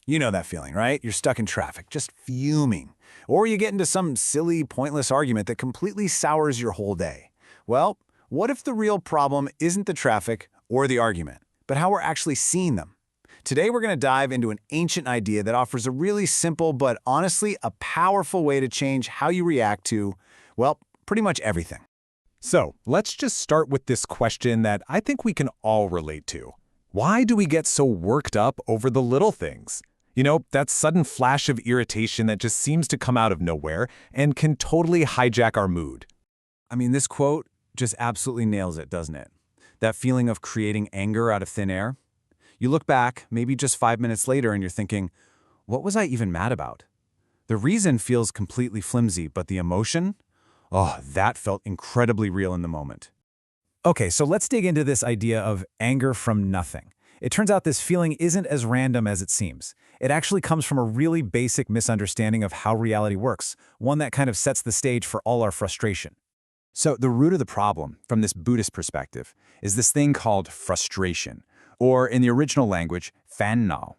You know that feeling, right? You're stuck in traffic, just fuming. Or you get into some silly, pointless argument that completely sours your whole day. Well, what if the real problem isn't the traffic or the argument, but how we're actually seeing them? Today we're going to dive into an ancient idea that offers a really simple but honestly a powerful way to change how you react to, well, pretty much everything. So, let's just start with this question that I think we can all relate to. Why do we get so worked up over the little things? You know, that sudden flash of irritation that just seems to come out of nowhere and can totally hijack our mood. I mean, this quote just absolutely nails it, doesn't it? That feeling of creating anger out of thin air. You look back, maybe just 5 minutes later, and you're thinking, what was I even mad about? The reason feels completely flimsy, but the emotion? Oh, that felt incredibly real in the moment. Okay, so let's dig into this idea of anger from nothing. It turns out this feeling isn't as random as it seems. It actually comes from a really basic misunderstanding of how reality works, one that kind of sets the stage for all our frustration. So the root of the problem, from this Buddhist perspective, is this thing called frustration, or in the original language, fan-nao.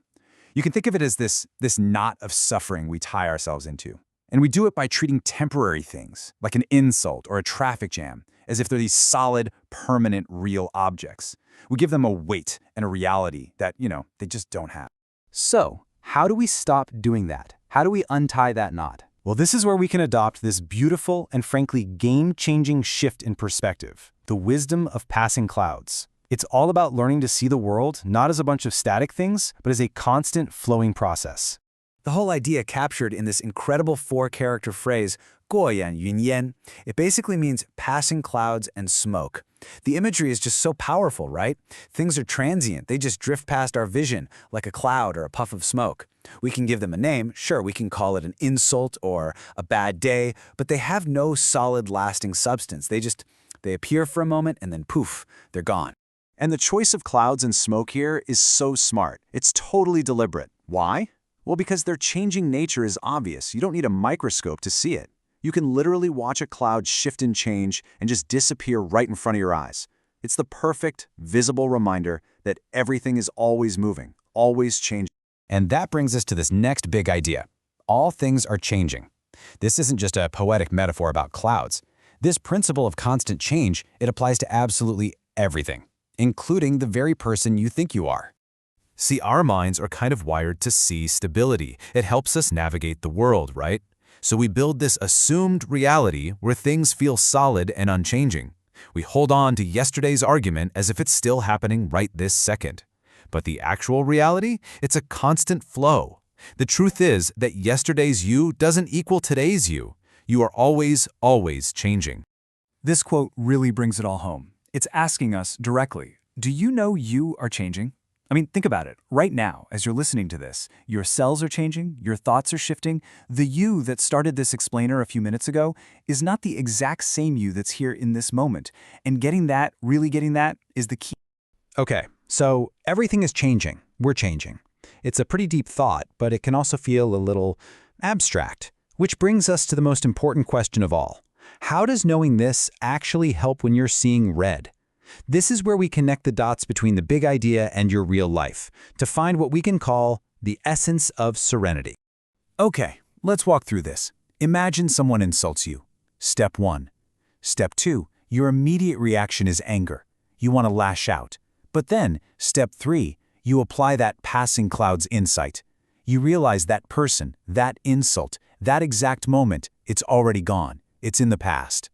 You can think of it as this knot of suffering we tie ourselves into. And we do it by treating temporary things, like an insult or a traffic jam, as if they're these solid, permanent, real objects. We give them a weight and a reality that, they just don't have. So, how do we stop doing that? How do we untie that knot? Well, this is where we can adopt this beautiful and frankly game-changing shift in perspective, the wisdom of passing clouds. It's all about learning to see the world not as a bunch of static things, but as a constant flowing process. The whole idea captured in this incredible 4-character phrase, 过眼云烟, it basically means passing clouds and smoke. The imagery is just so powerful, right? Things are transient. They just drift past our vision like a cloud or a puff of smoke. We can give them a name. Sure, we can call it an insult or a bad day, but they have no solid, lasting substance. They appear for a moment and then poof, they're gone. And the choice of clouds and smoke here is so smart. It's totally deliberate. Why? Well, because their changing nature is obvious. You don't need a microscope to see it. You can literally watch a cloud shift and change and just disappear right in front of your eyes. It's the perfect, visible reminder that everything is always moving, always changing. And that brings us to this next big idea. All things are changing. This isn't just a poetic metaphor about clouds. This principle of constant change, it applies to absolutely everything, including the very person you think you are. See, our minds are kind of wired to see stability. It helps us navigate the world, right? So we build this assumed reality where things feel solid and unchanging. We hold on to yesterday's argument as if it's still happening right this second. But the actual reality? It's a constant flow. The truth is that yesterday's you doesn't equal today's you. You are always, always changing. This quote really brings it all home. It's asking us directly, do you know you are changing? I mean, think about it. Right now, as you're listening to this, your cells are changing, your thoughts are shifting. The you that started this explainer a few minutes ago is not the exact same you that's here in this moment. And really getting that, is the key. Okay, so everything is changing. We're changing. It's a pretty deep thought, but it can also feel a little abstract. Which brings us to the most important question of all. How does knowing this actually help when you're seeing red? This is where we connect the dots between the big idea and your real life to find what we can call the essence of serenity. Okay, let's walk through this. Imagine someone insults you. Step 1. Step 2, your immediate reaction is anger. You want to lash out. But then, step 3, you apply that passing cloud's insight. You realize that person, that insult, that exact moment, it's already gone. It's in the past.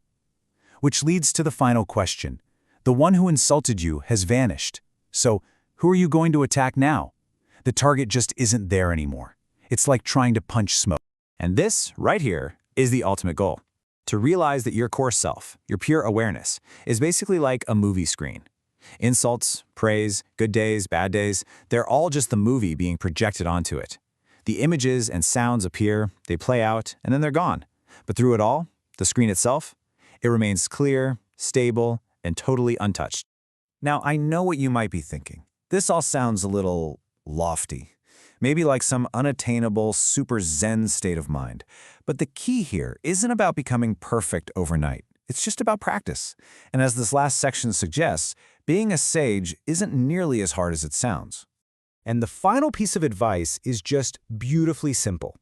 Which leads to the final question. The one who insulted you has vanished. So, who are you going to attack now? The target just isn't there anymore. It's like trying to punch smoke. And this, right here, is the ultimate goal. To realize that your core self, your pure awareness, is basically like a movie screen. Insults, praise, good days, bad days, they're all just the movie being projected onto it. The images and sounds appear, they play out, and then they're gone. But through it all, the screen itself, it remains clear, stable, and totally untouched. Now, I know what you might be thinking. This all sounds a little lofty, maybe like some unattainable, super zen state of mind. But the key here isn't about becoming perfect overnight. It's just about practice. And as this last section suggests, being a sage isn't nearly as hard as it sounds. And the final piece of advice is just beautifully simple.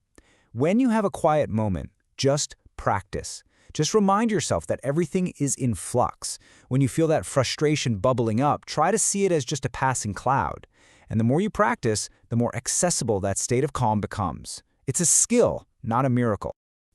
When you have a quiet moment, just practice. Just remind yourself that everything is in flux. When you feel that frustration bubbling up, try to see it as just a passing cloud. And the more you practice, the more accessible that state of calm becomes. It's a skill, not a miracle.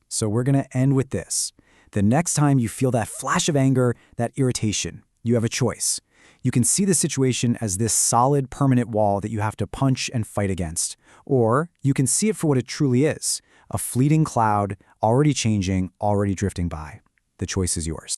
So we're going to end with this. The next time you feel that flash of anger, that irritation, you have a choice. You can see the situation as this solid, permanent wall that you have to punch and fight against. Or you can see it for what it truly is, a fleeting cloud, already changing, already drifting by. The choice is yours.